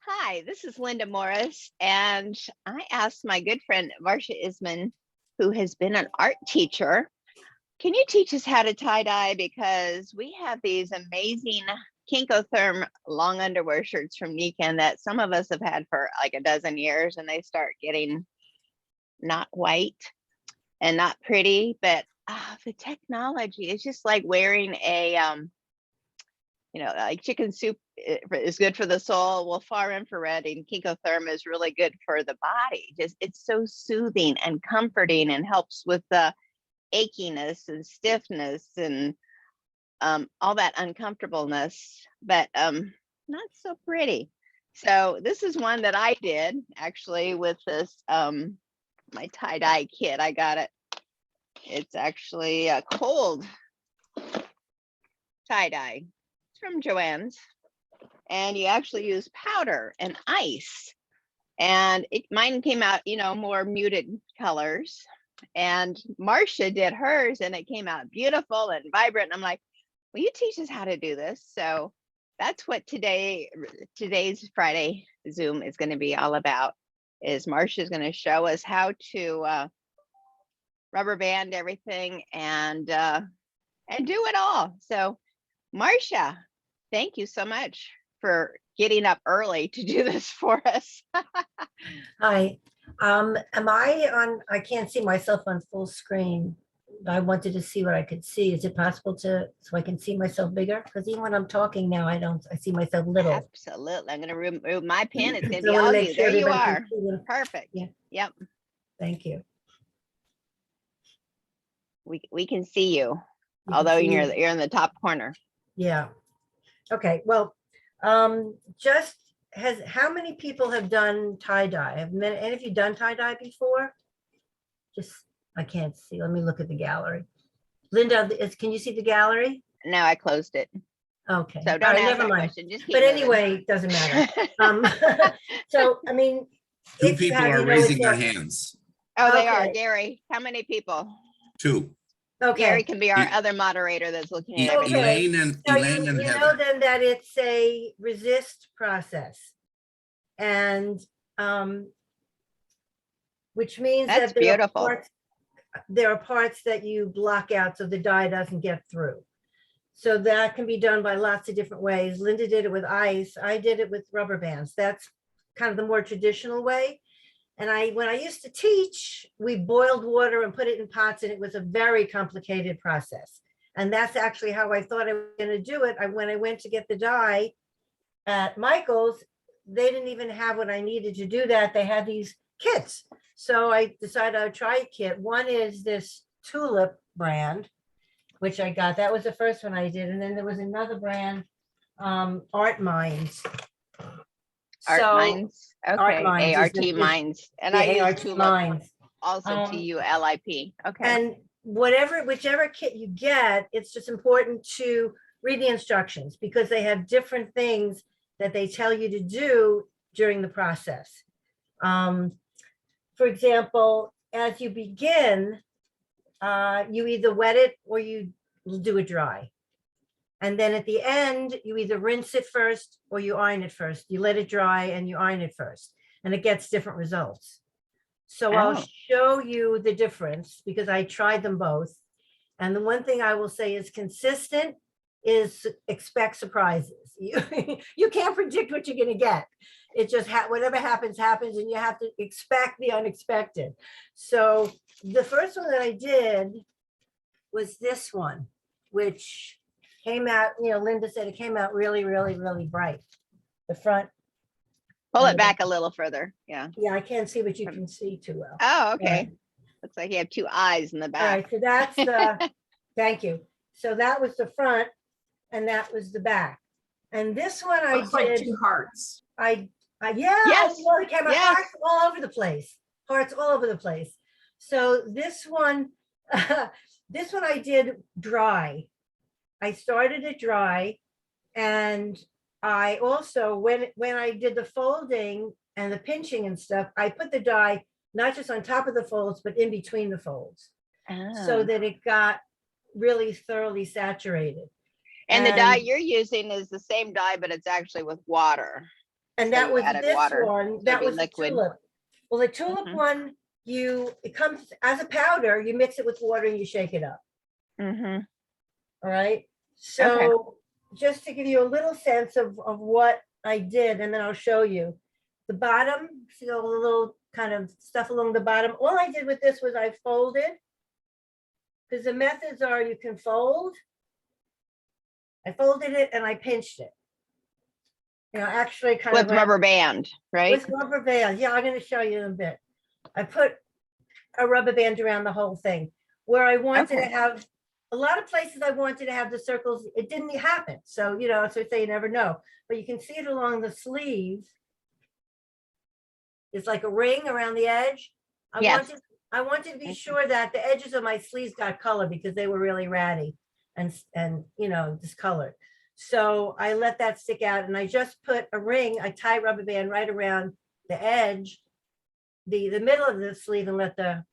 Hi, this is Linda Morris, and I asked my good friend Marcia Isman, who has been an art teacher, can you teach us how to tie-dye? Because we have these amazing Kenkotherm long underwear shirts from Nikken that some of us have had for like a dozen years, and they start getting not white and not pretty, but the technology is just like wearing a like chicken soup is good for the soul. Well, far infrared and Kenkotherm is really good for the body. Just it's so soothing and comforting and helps with the achiness and stiffness and all that uncomfortableness, but not so pretty. So this is one that I did actually with this my tie-dye kit. I got it. It's actually a cold tie-dye from Joann's, and you actually use powder and ice, and mine came out more muted colors, and Marcia did hers and it came out beautiful and vibrant. And I'm like, will you teach us how to do this? So that's what today's Friday Zoom is going to be all about. Is Marcia's going to show us how to rubber band everything and do it all. So Marcia, thank you so much for getting up early to do this for us. Hi, am I on? I can't see myself on full screen. I wanted to see what I could see. Is it possible so I can see myself bigger? Because even when I'm talking now, I see myself little. Absolutely. I'm going to remove my pin. It's going to So be I wanna all make you. sure There you everybody are. can see the- Perfect. Yeah. Yep. Thank you. We can see you, You although can see you're me? in the top corner. Yeah. Okay, well, how many people have done tie-dye? Have any of you done tie-dye before? I can't see. Let me look at the gallery. Linda, can you see the gallery? No, I closed it. Okay. So don't ask that question. Just keep But moving. anyway, it doesn't matter. So, I mean, Two people are raising their hands. Oh, they are. Okay. Gary, how many people? Two. Gary okay. can be our other moderator that's looking at Okay. everything. Elaine and You know Heather. then that it's a resist process. And which means That's that beautiful. there are parts that you block out so the dye doesn't get through. So that can be done by lots of different ways. Linda did it with ice. I did it with rubber bands. That's kind of the more traditional way. And when I used to teach, we boiled water and put it in pots, and it was a very complicated process. And that's actually how I thought I was going to do it. When I went to get the dye at Michael's, they didn't even have what I needed to do that. They had these kits. So I decided I would try a kit. One is this Tulip brand, which I got. That was the first one I did. And then there was another brand, Art Minds. Art Minds. Okay. Art Minds ART Minds. And I use Tulip Minds. also TULIP. Okay. And whichever kit you get, it's just important to read the instructions because they have different things that they tell you to do during the process. For example, as you begin, you either wet it or you do it dry. And then at the end, you either rinse it first or you iron it first. You let it dry and you iron it first, and it gets different results. So I'll show you the difference because I tried them both. And the one thing I will say is consistent is expect surprises. You can't predict what you're going to get. It just whatever happens, happens, and you have to expect the unexpected. So the first one that I did was this one, which came out, Linda said it came out really, really, really bright. The front. Pull it back a little further. Yeah. Yeah, I can't see what you can see too well. Oh, okay. Looks like you have two eyes in the back. All right, so that's the, thank you. So that was the front and that was the back. And this one I did. Like two hearts. Yeah, yes. well, the camera, yes. Hearts all over the place. Hearts all over the place. So this one I did dry. I started it dry, and I also, when I did the folding and the pinching and stuff, I put the dye not just on top of the folds, but in between the folds, so that it got really thoroughly saturated. And the dye you're using is the same dye, but it's actually with water. And So that you was added this water, one, so it'd that be was the liquid. tulip. Well, the tulip Mhm. one, it comes as a powder, you mix it with water and you shake it up. Mm-hmm. All right. So just to give you a little sense of what I did, and then I'll show you the bottom, see all the little kind of stuff along the bottom. All I did with this was I folded, because the methods are you can fold. I folded it and I pinched it. You know, actually kind With of rubber band, right? with rubber band. Yeah, I'm going to show you in a bit. I put a rubber band around the whole thing where I wanted to Okay. have a lot of places I wanted to have the circles. It didn't happen. So, you know, so I say you never know, but you can see it along the sleeve. It's like a ring around the edge. Yes. I wanted to be Okay. sure that the edges of my sleeves got color because they were really ratty and you know, discolored. So I let that stick out and I just put a ring, I tie rubber band right around the edge, the middle of the sleeve, and let the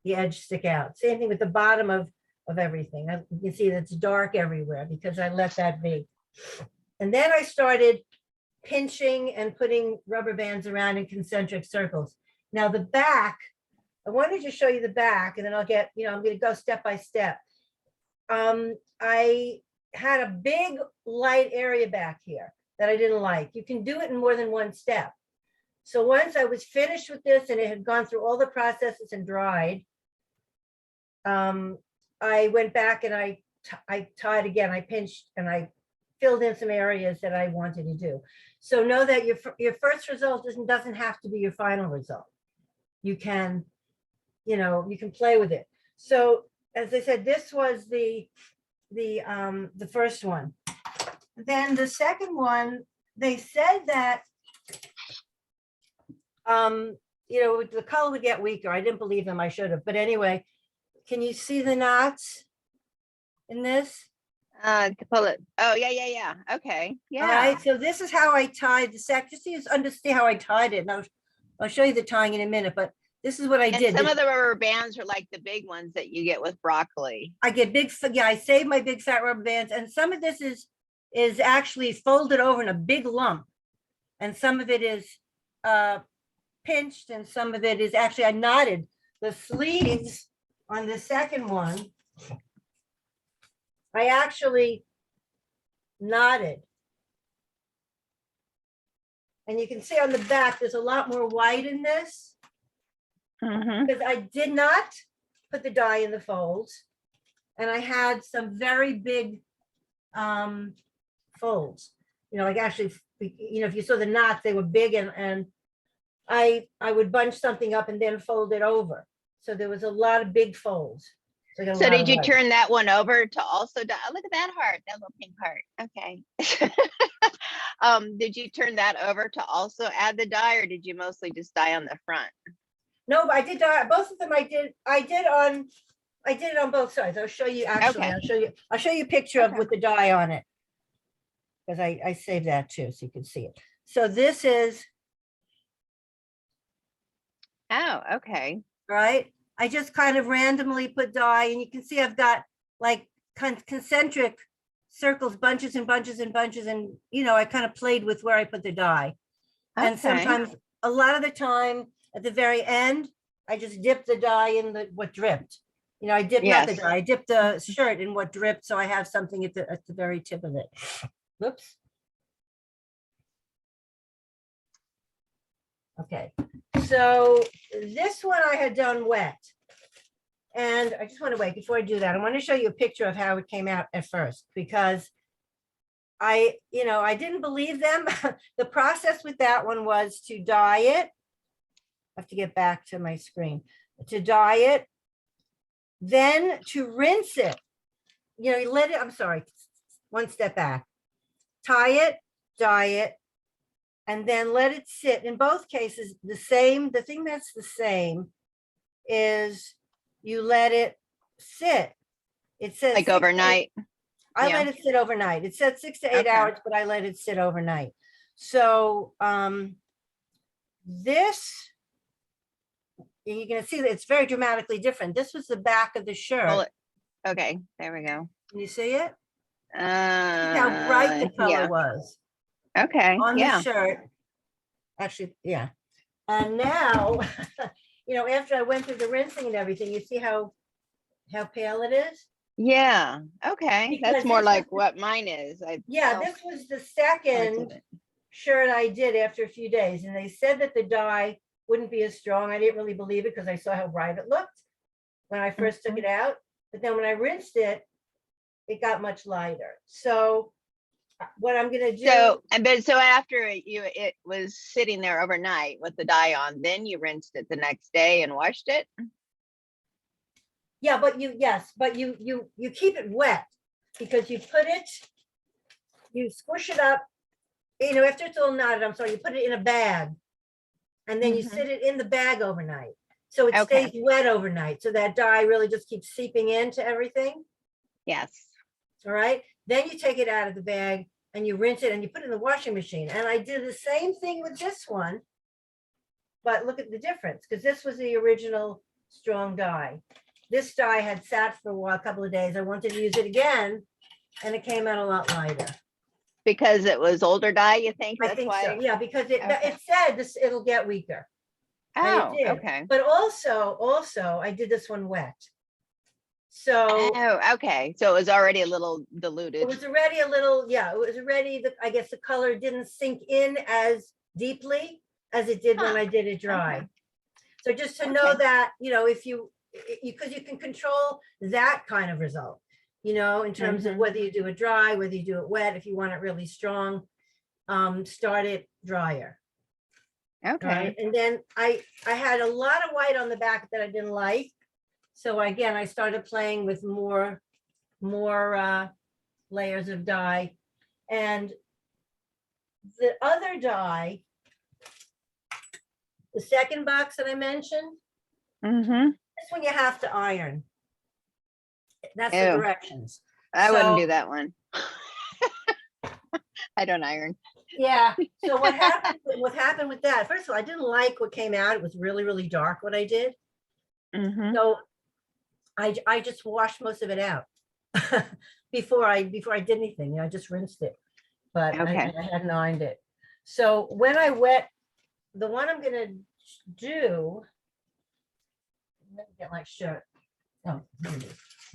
edge stick out. Same thing with the bottom of everything. You can see that it's dark everywhere because I let that be. And then I started pinching and putting rubber bands around in concentric circles. Now the back, I wanted to show you the back and then I'll get, you know, I'm going to go step by step. I had a big light area back here that I didn't like. You can do it in more than one step. So once I was finished with this and it had gone through all the processes and dried, I went back and I tied again, I pinched and I filled in some areas that I wanted to do. So know that your first result doesn't have to be your final result. You can, you know, you can play with it. So as I said, this was the first one. Then the second one, they said that you know, the color would get weaker. I didn't believe them, I should have. But anyway, can you see the knots in this? To pull it. Oh, yeah. Okay. Yeah. All right, so this is how I tied the sack, just so you understand how I tied it. And I'll show you the tying in a minute, but this is what I And did. some of the rubber bands are like the big ones that you get with broccoli. I get big, yeah, I save my big fat rubber bands, and some of this is actually folded over in a big lump. And some of it is pinched, and some of it is actually, I knotted the sleeves on the second one. I actually knotted. And you can see on the back, there's a lot more white in this Mhm. because I did not put the dye in the folds. And I had some very big folds, you know, like actually, you know, if you saw the knots, they were big, and I would bunch something up and then fold it over. So there was a lot of big folds. So, I got a So lot did of you white. turn that one over to also dye? Look at that heart, that little pink heart. Okay. Did you turn that over to also add the dye, or did you mostly just dye on the front? No, but I did dye, both of them I did it on both sides. I'll show you actually, Okay. I'll show you a picture of Okay. with the dye on it. Because I saved that too, so you can see it. So this is, Oh, okay. right? I just kind of randomly put dye, and you can see I've got like concentric circles, bunches and bunches and bunches. And, you know, I kind of played with where I put the dye. And Okay. sometimes, a lot of the time, at the very end, I just dipped the dye in what dripped. You know, I dipped not the Yes. dye, I dipped the shirt in what dripped, so I have something at the very tip of it. Whoops. Okay, so this one I had done wet. And I just want to wait before I do that. I want to show you a picture of how it came out at first, because I didn't believe them. The process with that one was to dye it. I have to get back to my screen. To dye it, then to rinse it. You know, you let it, I'm sorry, one step back. Tie it, dye it, and then let it sit. In both cases, the thing that's the same is you let it sit. It says Like overnight. I Yeah. let it sit overnight. It said 6 to 8 Okay. hours, but I let it sit overnight. So this, you're going to see that it's very dramatically different. This was the back of the shirt. Pull it. Okay, there we go. Can you see it? See how bright the color Yeah. was Okay. on the Yeah. shirt. actually, yeah. And now, after I went through the rinsing and everything, you see how pale it is? Yeah, okay. Because That's more this like was what mine is. Yeah, oh, this was the parts of second it. shirt I did after a few days, and they said that the dye wouldn't be as strong. I didn't really believe it because I saw how bright it looked when I first took it out. But then when I rinsed it, it got much lighter. So what I'm gonna do, So after it was sitting there overnight with the dye on, then you rinsed it the next day and washed it? yeah, but you keep it wet because you squish it up, after it's all knotted, I'm sorry, you put it in a bag. And then you Mhm. sit it in the bag overnight. So it Okay. stays wet overnight. So that dye really just keeps seeping into everything. Yes. All right. Then you take it out of the bag and you rinse it and you put it in the washing machine. And I did the same thing with this one. But look at the difference, because this was the original strong dye. This dye had sat for a while, a couple of days. I wanted to use it again, and it came out a lot lighter. Because it was older dye, you think I that's think why? so. Yeah, because it Okay. said this it'll get weaker. And it Oh, did. okay. But also I did this one wet. So Oh, okay. So it was already a little it diluted. was already a little, yeah, it was already, I guess the color didn't sink in as deeply as it did when Huh. I did it dry. Okay. So just to know Okay. that, if because you can control that kind of result, in terms of Mhm. whether you do it dry, whether you do it wet, if you want it really strong, start it drier. Okay. Right. And then I had a lot of white on the back that I didn't like. So again, I started playing with more layers of dye. And the other dye, the second box that I mentioned, Mhm. this one you have to iron. That's the Ew. directions. I wouldn't So- do that one. I don't iron. Yeah. So what happened with that? First of all, I didn't like what came out. It was really, really dark what I did. Mhm. So I just washed most of it out before I did anything. I just rinsed it, but Okay. I hadn't ironed it. So when I wet, the one I'm gonna do, let me get my shirt. Oh, here it is.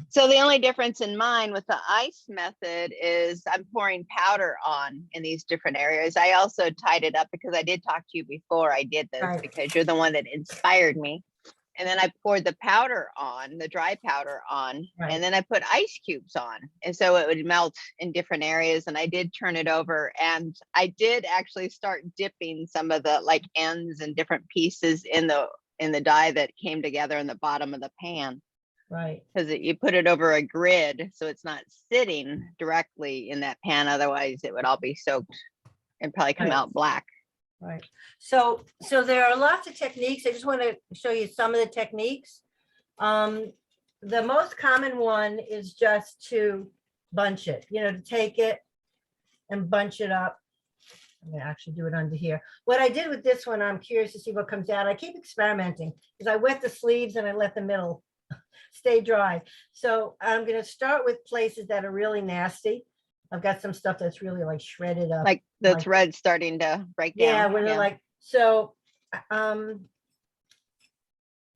So the only difference in mine with the ice method is I'm pouring powder on in these different areas. I also tied it up because I did talk to you before I did this Right. because you're the one that inspired me. And then I poured the powder on, the dry powder on, Right. and then I put ice cubes on. And so it would melt in different areas. And I did turn it over. And I did actually start dipping some of the like ends and different pieces in the dye that came together in the bottom of the pan. Right. Because you put it over a grid, so it's not sitting directly in that pan. Otherwise, it would all be soaked and probably come Right. out black. Right. So there are lots of techniques. I just want to show you some of the techniques. The most common one is just to bunch it, to take it and bunch it up. I'm going to actually do it under here. What I did with this one, I'm curious to see what comes out. I keep experimenting because I wet the sleeves and I let the middle stay dry. So I'm going to start with places that are really nasty. I've got some stuff that's really like shredded up. Like the thread starting to break down. Yeah, when they're like, so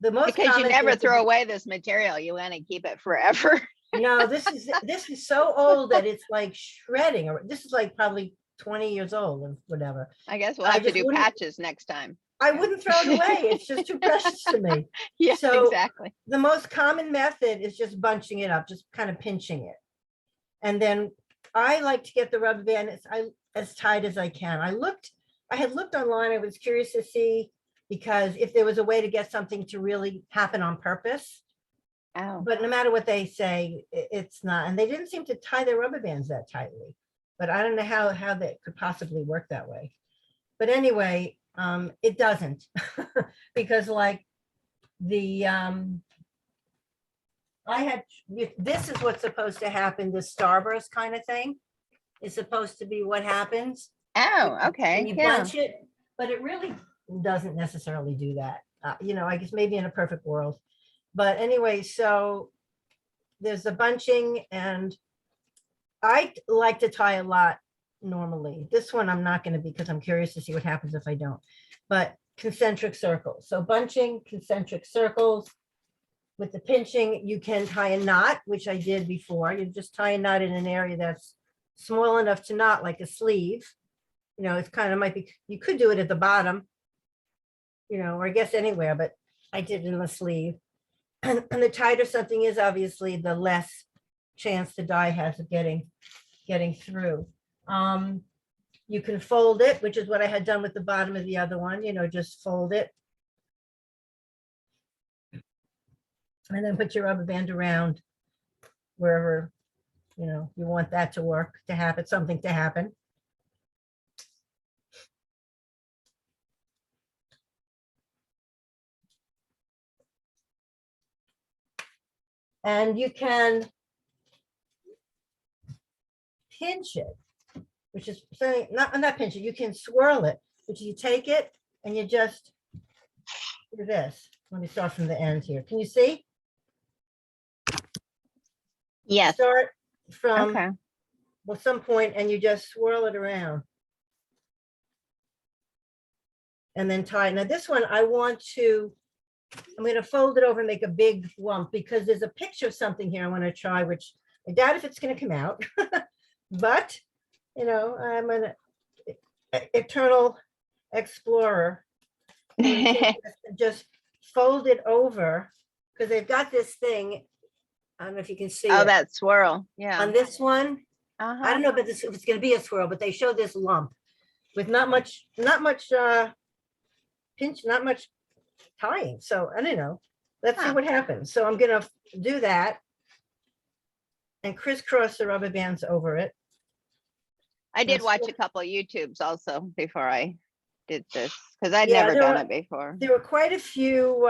the most because you common never thing to throw do- away this material. You want to keep it forever. No, this is so old that it's like shredding, or this is like probably 20 years old or whatever. I guess we'll I have to just do wouldn't- patches next time. I wouldn't throw it away. It's just too precious to me. Yes, So- exactly. The most common method is just bunching it up, just kind of pinching it. And then I like to get the rubber band as tight as I can. I had looked online. I was curious to see, because if there was a way to get something to really happen on purpose, Oh, but no matter what they say, it's not. And they didn't seem to tie their rubber bands that tightly, but I don't know how that could possibly work that way. But anyway, it doesn't because like the, this is what's supposed to happen. The starburst kind of thing is supposed to be what happens. oh, okay. And you Yeah. bunch it, but it really doesn't necessarily do that. I guess maybe in a perfect world. But anyway, so there's the bunching, and I like to tie a lot normally. This one I'm not going to because I'm curious to see what happens if I don't. But concentric circles. So bunching, concentric circles. With the pinching, you can tie a knot, which I did before. You just tie a knot in an area that's small enough to knot, like a sleeve. You know, it's kind of might be, you could do it at the bottom, you know, or I guess anywhere, but I did it in the sleeve. And the tighter something is, obviously, the less chance the dye has of getting through. You can fold it, which is what I had done with the bottom of the other one, you know, just fold it. And then put your rubber band around wherever, you know, you want that to work, to happen, something to happen. And you can pinch it, which is something, not pinch it, you can swirl it, which you take it and you just do this. Let me start from the end here. Can you see? Yes. Start from, Okay. well, some point, and you just swirl it around. And then tie. Now this one, I'm going to fold it over and make a big lump because there's a picture of something here I want to try, which I doubt if it's going to come out. But, you know, I'm an eternal explorer. Just fold it over because they've got this thing. I don't know if you can see Oh, it. that swirl. Yeah. On this one, I Uh-huh. don't know if it's going to be a swirl, but they show this lump with not much pinch, not much tying. So I don't know. Let's see Huh. what happens. So I'm going to do that and crisscross the rubber bands over it. I did That's watch cool. a couple of YouTubes also before I did this because I'd Yeah, never there done were- it before. There were quite a few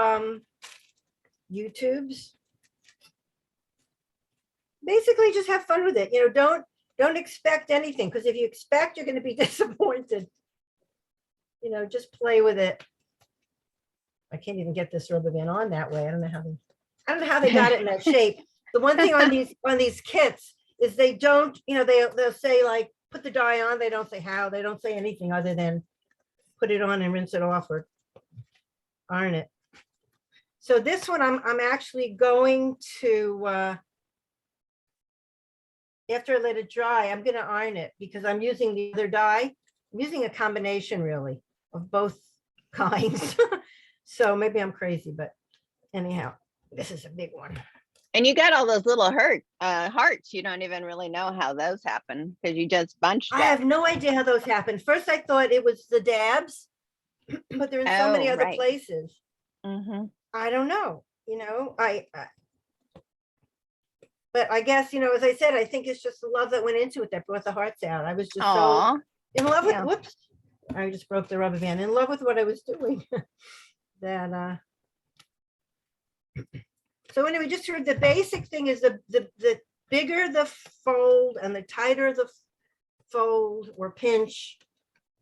YouTubes. Basically, just have fun with it. You know, don't expect anything, because if you expect, you're going to be disappointed. You know, just play with it. I can't even get this rubber band on that way. I don't know how they got it in that shape. The one thing on these kits is they don't, you know, they'll say like put the dye on. They don't say how. They don't say anything other than put it on and rinse it off or iron it. So this one I'm actually going to after I let it dry, I'm going to iron it because I'm using the other dye. I'm using a combination really of both kinds. So maybe I'm crazy, but anyhow, this is a big one. And you got all those little hearts. You don't even really know how those happen because you just bunched I have them. no idea how those happen. First, I thought it was the dabs, but they're in so many Oh, other right. places. Mm-hmm. I don't know, you know, but I guess, you know, as I said, I think it's just the love that went into it that brought the hearts out. I was just so Aw. in love with, Yeah. whoops, I just broke the rubber band, in love with what I was doing. That, so anyway, just sort of the basic thing is the bigger the fold and the tighter the fold or pinch,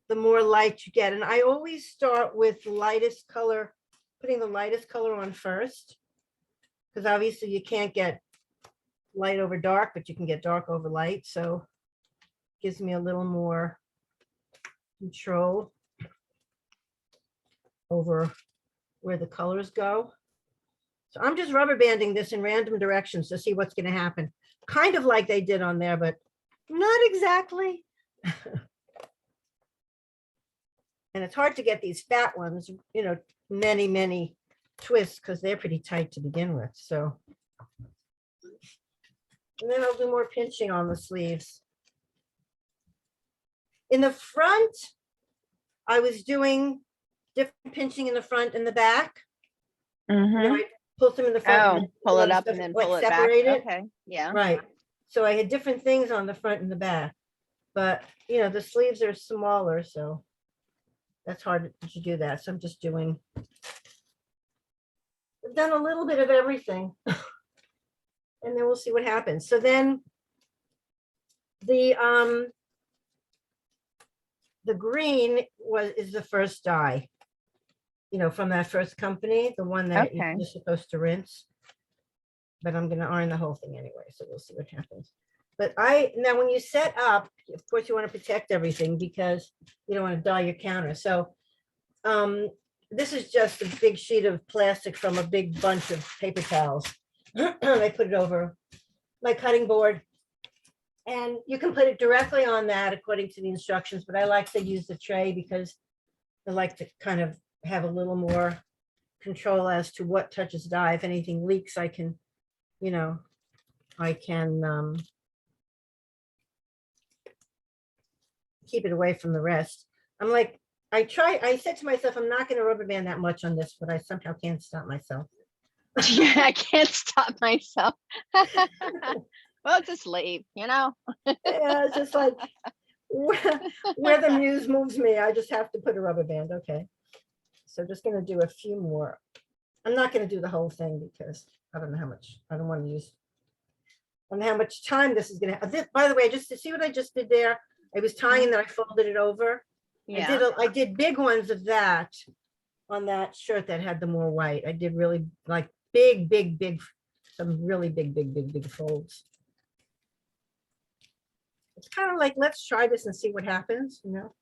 the more light you get. And I always start with lightest color, putting the lightest color on first, because obviously you can't get light over dark, but you can get dark over light. So it gives me a little more control over where the colors go. So I'm just rubber banding this in random directions to see what's going to happen. Kind of like they did on there, but not exactly. And it's hard to get these fat ones, you know, many twists because they're pretty tight to begin with. So, and then I'll do more pinching on the sleeves. In the front, I was doing different pinching in the front and the back. You know, Mm-hmm. I pull some in the front. Oh, and then pull it other up stuff, and then like pull it back. separate it. Okay. Yeah. Right. So I had different things on the front and the back, but you know, the sleeves are smaller, so that's hard to do that. So I'm just doing, I've done a little bit of everything and then we'll see what happens. So then the green is the first dye, you know, from that first company, the one that Okay. you're supposed to rinse. But I'm going to iron the whole thing anyway, so we'll see what happens. But now when you set up, of course, you want to protect everything because you don't want to dye your counter. So this is just a big sheet of plastic from a big bunch of paper towels. I put it over my cutting board. And you can put it directly on that according to the instructions, but I like to use the tray because I like to kind of have a little more control as to what touches dye. If anything leaks, I can, you know, I can keep it away from the rest. I'm like, I said to myself, I'm not going to rubber band that much on this, but I somehow can't stop myself. Yeah, I can't stop myself. Well, just leave, you know? Yeah, it's just like where the muse moves me, I just have to put a rubber band. Okay. So just going to do a few more. I'm not going to do the whole thing because I don't know how much, I don't want to use, I don't know how much time this is going to have. By the way, just to see what I just did there, I was tying and then I folded it over. Yeah. I did big ones of that on that shirt that had the more white. I did really like big, some really big folds. It's kind of like, let's try this and see what happens, you know?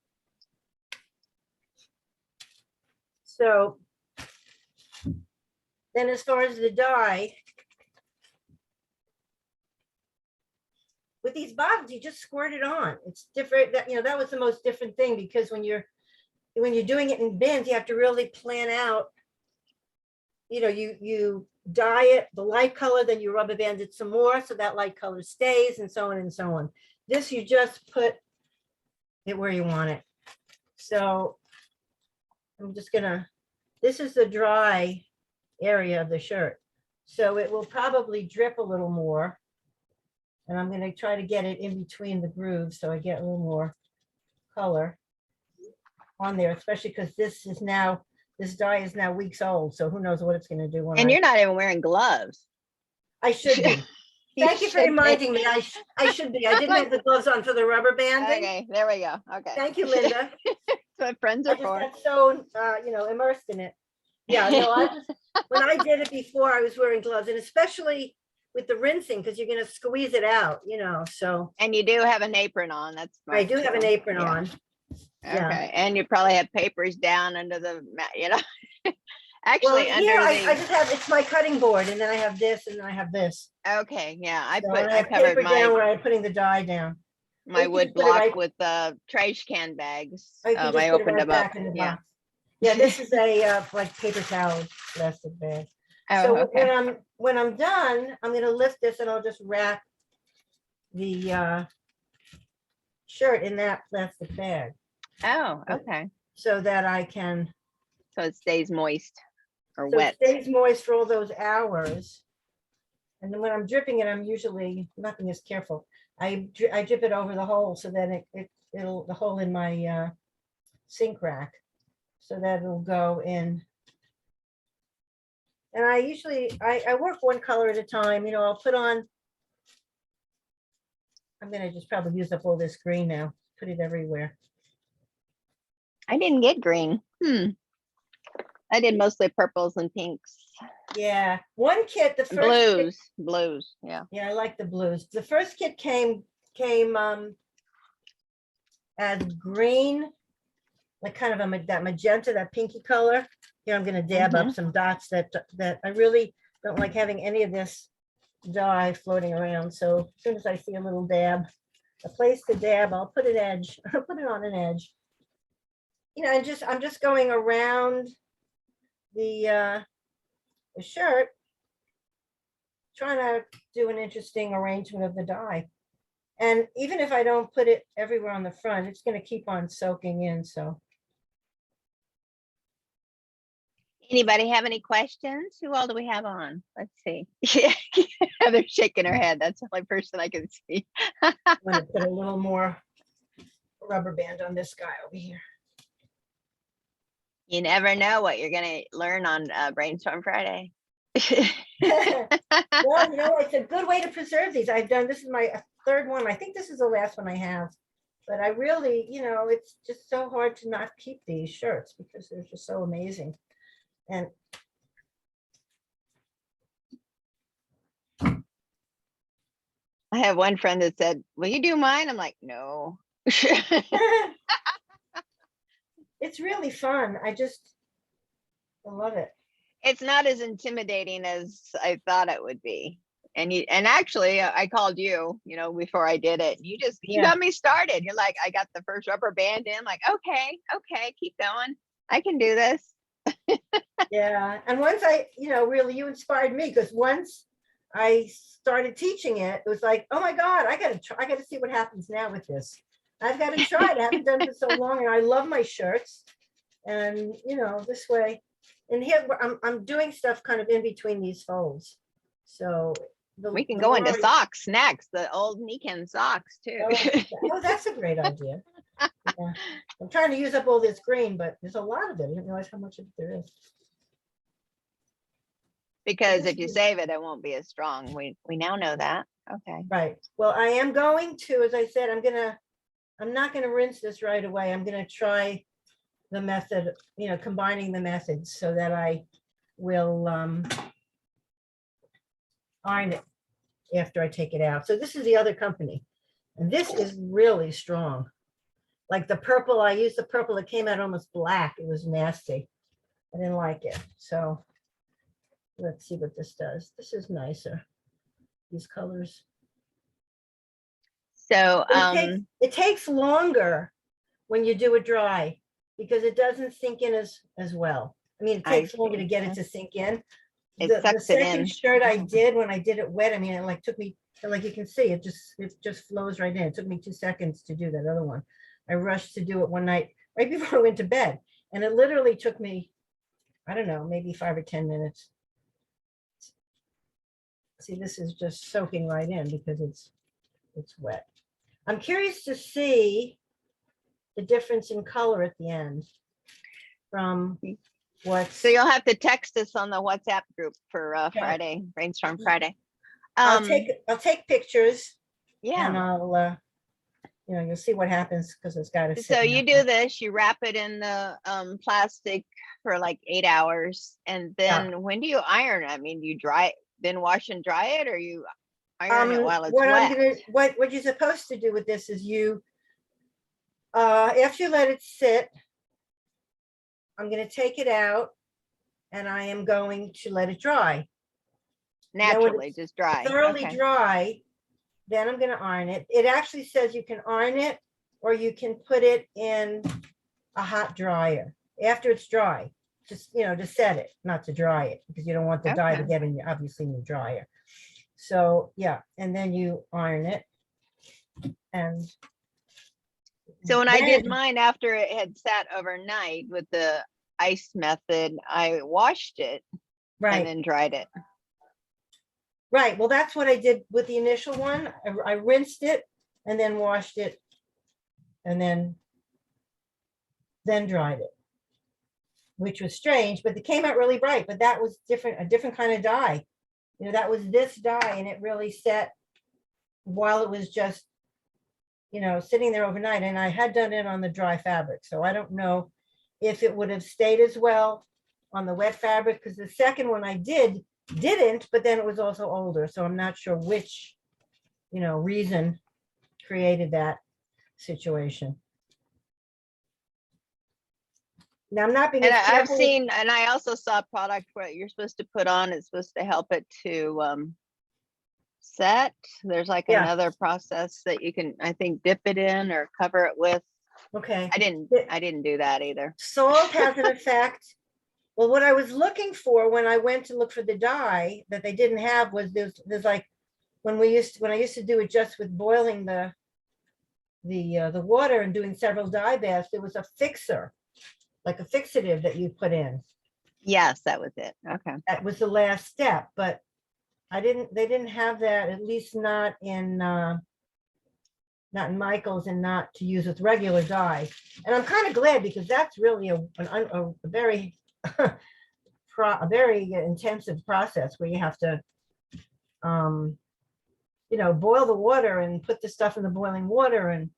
So then as far as the dye, with these bottles, you just squirt it on. It's different. That, you know, that was the most different thing because when you're doing it in bins, you have to really plan out, you know, you dye it the light color, then you rubber band it some more so that light color stays and so on and so on. This, you just put it where you want it. So I'm just gonna, this is the dry area of the shirt. So it will probably drip a little more. And I'm gonna try to get it in between the grooves so I get a little more color on there, especially because this dye is now weeks old. So who knows what it's gonna do when And you're not even wearing gloves. I should be. You Thank you for should be. reminding me. I should be. I didn't have the gloves on for the rubber banding. Okay, there we go. Okay. Thank you, Linda. That's what friends I are just for. got so, you know, immersed in it. Yeah, no, when I did it before, I was wearing gloves, and especially with the rinsing, because you're going to squeeze it out, you know, so. And you do have an apron on. That's smart, I do have an too. apron Yeah. on. Yeah. Okay, and you probably have papers down under the mat, you know. Well, Actually, here under I just have, it's my cutting board, and then I have this, and then I have this. okay, yeah, I So I have covered paper down where my I'm putting the dye down. you wood can put it block right- with trash can bags. Or you can just I put it opened right them up. back in the Yeah. box. Yeah, this is a like paper towel plastic bag. Oh, So okay. when I'm done, I'm gonna lift this and I'll just wrap the shirt in that plastic bag Oh, okay. so that I can, So it stays moist or so it wet. stays moist for all those hours. And then when I'm dripping it, I'm usually nothing is careful. I drip it over the hole so that it'll the hole in my sink rack so that it'll go in. And I usually, I work one color at a time, you know, I'll put on, I'm gonna just probably use up all this green now, put it everywhere. I didn't get green. I did mostly purples and pinks. Yeah, one kit, the And first kit, blues. Yeah. yeah, I like the blues. The first kit came as green, like kind of that magenta, that pinky color. Here, I'm gonna dab up some dots that I really don't like having any of this dye floating around. So as soon as I see a little dab, a place to dab, I'll put an edge, I'll put it on an edge. You know, and I'm just going around the shirt, trying to do an interesting arrangement of the dye. And even if I don't put it everywhere on the front, it's going to keep on soaking in. So Anybody have any questions? Who all do we have on? Let's see. They're shaking her head. That's the only person I can see. I'm going to put a little more rubber band on this guy over here. You never know what you're going to learn on Brainstorm Friday. Well, you know, it's a good way to preserve these. This is my third one. I think this is the last one I have. But I really, you know, it's just so hard to not keep these shirts because they're just so amazing. And I have one friend that said, will you do mine? I'm like, no. It's really fun. I love it. It's not as intimidating as I thought it would be. And actually I called you, before I did it. You Yeah. got me started. You're like, I got the first rubber band in, like, okay, keep going. I can do this. Yeah. And once really you inspired me, because once I started teaching it, it was like, oh my God, I gotta see what happens now with this. I've got to try it. I haven't done it for so long, and I love my shirts. And this way, and here I'm doing stuff kind of in between these folds. So We can go into socks next, the old Nikken socks too. Oh, that's a great idea. Yeah. I'm trying to use up all this green, but there's a lot of it. I didn't realize how much of it there is. Because if you save it, it won't be as strong. We now know that. Okay. Right. Well, I am going to, as I said, I'm not gonna rinse this right away. I'm gonna try the method, combining the methods, so that I will iron it after I take it out. So this is the other company, and this is really strong. Like the purple, I used the purple, it came out almost black. It was nasty. I didn't like it. So let's see what this does. This is nicer, these colors. So it takes longer when you do it dry, because it doesn't sink in as well. I mean, it takes longer to get it to sink in. The sucks it in. second shirt I did, when I did it wet, I mean, it took me, like you can see, it just flows right in. It took me 2 seconds to do that other one. I rushed to do it one night right before I went to bed, and it literally took me, I don't know, maybe 5 or 10 minutes. See, this is just soaking right in because it's wet. I'm curious to see the difference in color at the end from what. So you'll have to text us on the WhatsApp group for Friday, Brainstorm Friday. I'll take pictures. Yeah. And I'll you'll see what happens, because it's got to. So you do this, you wrap it in the plastic for like 8 hours, and then when do you iron? I mean, you dry it, then wash and dry it, or you iron it while it's wet? What you're supposed to do with this is you, after you let it sit, I'm going to take it out, and I am going to let it dry. Naturally, just dry. Thoroughly dry. Then I'm going to iron it. It actually says you can iron it, or you can put it in a hot dryer after it's dry. Just, to set it, not to dry it, because you don't want the dye to get in your, obviously, in your dryer. So yeah, and then you iron it. And so when I did mine, after it had sat overnight with the ice method, I washed it and then dried it. Right. Well, that's what I did with the initial one. I rinsed it and then washed it, and then dried it, which was strange, but it came out really bright. But that was different, a different kind of dye. That was this dye, and it really set while it was just, sitting there overnight. And I had done it on the dry fabric, so I don't know if it would have stayed as well on the wet fabric, because the second one I didn't, but then it was also older, so I'm not sure which reason created that situation. Now I'm not being. And I've seen, and I also saw a product where you're supposed to put on, it's supposed to help it to set. There's like another process that you can, I think, dip it in or cover it with. Okay. I didn't do that either. Salt has an effect. Well, what I was looking for when I went to look for the dye that they didn't have was there's like when I used to do it just with boiling the water and doing several dye baths, there was a fixer, like a fixative that you put in. Yes, that was it. Okay. That was the last step, but they didn't have that, at least not in Michael's, and not to use with regular dye. And I'm kind of glad, because that's really a very a very intensive process where you have to boil the water and put the stuff in the boiling water and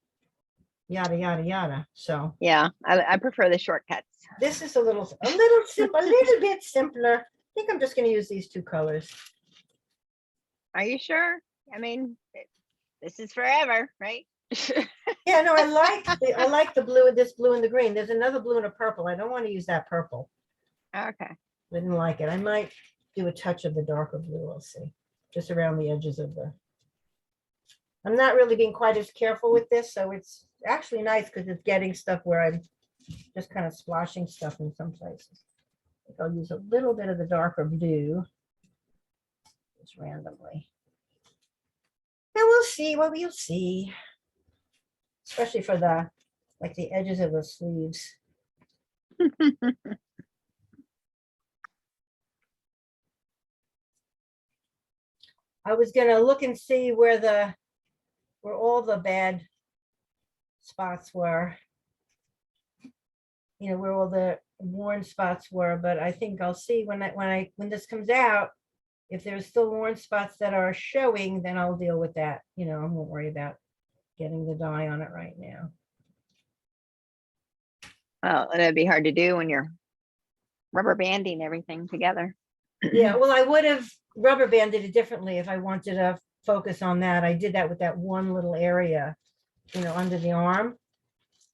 yada yada yada. So yeah, I prefer the shortcuts. This is a little bit simpler. I think I'm just going to use these 2 colors. Are you sure? I mean, This is forever, right? Yeah, no, I like the blue, this blue and the green. There's another blue and a purple. I don't want to use that purple. Okay. I didn't like it. I might do a touch of the darker blue. I'll see. Just around the edges of the. I'm not really being quite as careful with this, so it's actually nice because it's getting stuff where I'm just kind of splashing stuff in some places. I think I'll use a little bit of the darker blue, just randomly. And we'll see what we'll see, especially for the like the edges of the sleeves. I was gonna look and see where all the bad spots were. You know, where all the worn spots were, but I think I'll see when this comes out, if there's still worn spots that are showing, then I'll deal with that. You know, I won't worry about getting the dye on it right now. Well, it'd be hard to do when you're rubber banding everything together. Yeah, well, I would have rubber banded it differently if I wanted to focus on that. I did that with that one little area, you know, under the arm,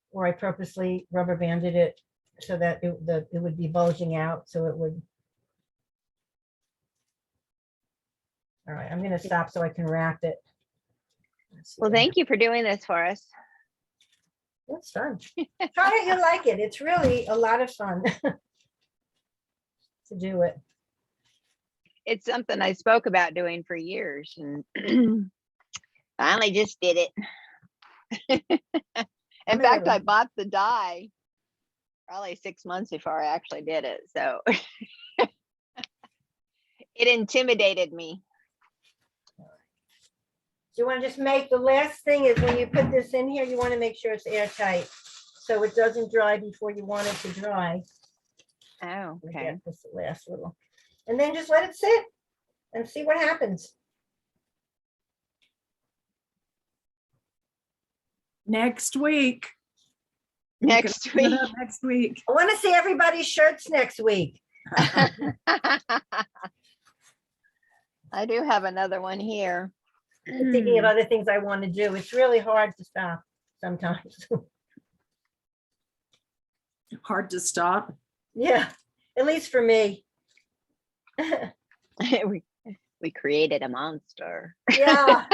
where I purposely rubber banded it so that it would be bulging out, so it would. All right, I'm going to stop so I can wrap it. Well, thank you for doing this for us. It's fun. Try it, you'll like it. It's really a lot of fun to do it. It's something I spoke about doing for years and finally just did it. In fact, I bought the dye probably 6 months before I actually did it. So it intimidated me. So you want to just make the last thing is when you put this in here, you want to make sure it's airtight so it doesn't dry before you want it to dry. Oh, okay. This last little, and then just let it sit and see what happens. Next week. Next Put it week. up next week. I want to see everybody's shirts next week. I do have another one here. I'm thinking of other things I want to do. It's really hard to stop sometimes. Hard to stop. Yeah, at least for me. we created a monster. Yeah.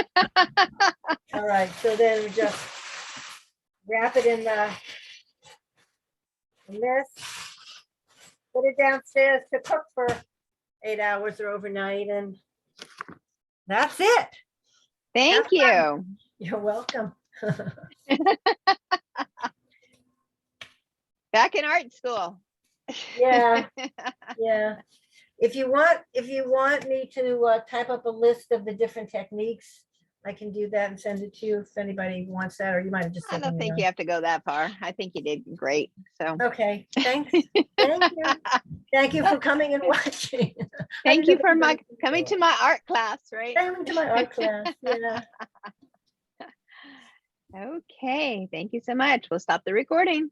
All right, so then we just wrap it in this, put it downstairs to cook for 8 hours or overnight, and that's it. Thank Have you. fun. You're welcome. Back in art school. Yeah, yeah. If you want me to type up a list of the different techniques, I can do that and send it to you if anybody wants that, or you might have just. I don't think you have to go that far. I think you did great. So Okay, thanks. Thank you. Thank you for coming and watching. thank you for coming to my art class, right? Coming to my art class. Yeah. Okay, thank you so much. We'll stop the recording.